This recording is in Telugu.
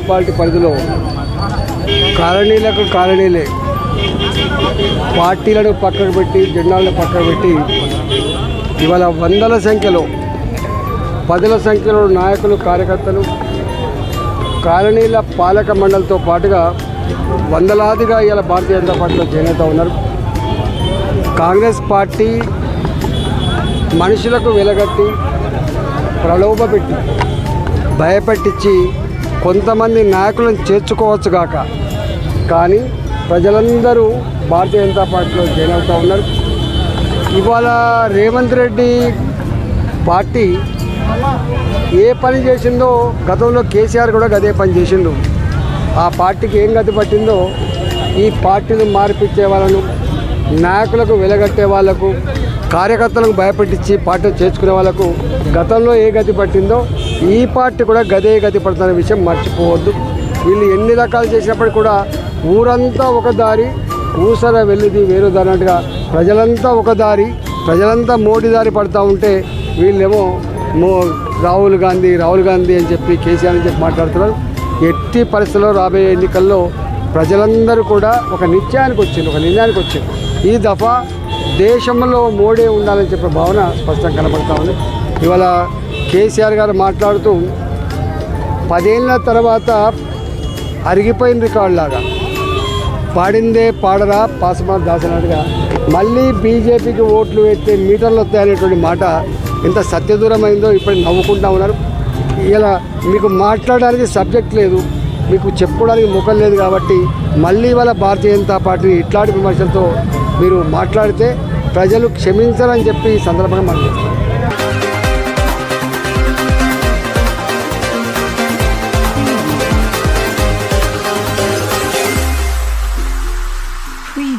మున్సిపాలిటీ పరిధిలో కాలనీలకు కాలనీలే పార్టీలను పక్కకు పెట్టి జెండాలను పక్కకు పెట్టి ఇవాళ వందల సంఖ్యలో పదుల సంఖ్యలో నాయకులు కార్యకర్తలు కాలనీల పాలక మండలితో పాటుగా వందలాదిగా ఇవాళ భారతీయ జనతా పార్టీలో జాయిన్ అవుతూ ఉన్నారు. కాంగ్రెస్ పార్టీ మనుషులకు వెలగట్టి ప్రలోభపెట్టి భయపెట్టించి కొంతమంది నాయకులను చేర్చుకోవచ్చు కాక కానీ ప్రజలందరూ భారతీయ జనతా పార్టీలో జాయిన్ అవుతూ ఉన్నారు. ఇవాళ రేవంత్ రెడ్డి పార్టీ ఏ పని చేసిందో గతంలో కేసీఆర్ కూడా అదే పని చేసిండు. ఆ పార్టీకి ఏం గతి పట్టిందో ఈ పార్టీని మార్పిచ్చే వాళ్ళను, నాయకులకు వెలగట్టే వాళ్లకు, కార్యకర్తలకు భయపెట్టించి పార్టీలు చేర్చుకునే వాళ్ళకు గతంలో ఏ గతి పట్టిందో ఈ పార్టీ కూడా గదే గతి పడుతున్న విషయం మర్చిపోవద్దు. వీళ్ళు ఎన్ని రకాలు చేసినప్పటికీ కూడా ఊరంతా ఒక దారి, ఊసర వెళ్ళిది వేరు దారినట్టుగా ప్రజలంతా ఒక దారి, ప్రజలంతా మోడీ దారి పడుతూ ఉంటే వీళ్ళేమో రాహుల్ గాంధీ అని చెప్పి కేసీఆర్ అని చెప్పి మాట్లాడుతున్నారు. ఎట్టి పరిస్థితుల్లో రాబోయే ఎన్నికల్లో ప్రజలందరూ కూడా ఒక నిర్ణయానికి వచ్చింది. ఈ దఫా దేశంలో మోడీ ఉండాలని చెప్పే భావన స్పష్టంగా కనబడతా ఉంది. ఇవాళ కేసీఆర్ గారు మాట్లాడుతూ 10 ఏళ్ళ తర్వాత అరిగిపోయిన రికార్డులాగా పాడిందే పాడరా పాసమార్ దాసనట్టుగా మళ్ళీ బీజేపీకి ఓట్లు వేస్తే మీటర్లు వస్తాయనేటువంటి మాట ఎంత సత్యదూరమైందో ఇప్పుడు నవ్వుకుంటా ఉన్నారు. ఇలా మీకు మాట్లాడడానికి సబ్జెక్ట్ లేదు, మీకు చెప్పుకోవడానికి ముఖం లేదు కాబట్టి మళ్ళీ వాళ్ళ భారతీయ జనతా పార్టీ ఇట్లాంటి విమర్శలతో మీరు మాట్లాడితే ప్రజలు క్షమించరని చెప్పి ఈ సందర్భంగా మాట్లాడుతున్నారు.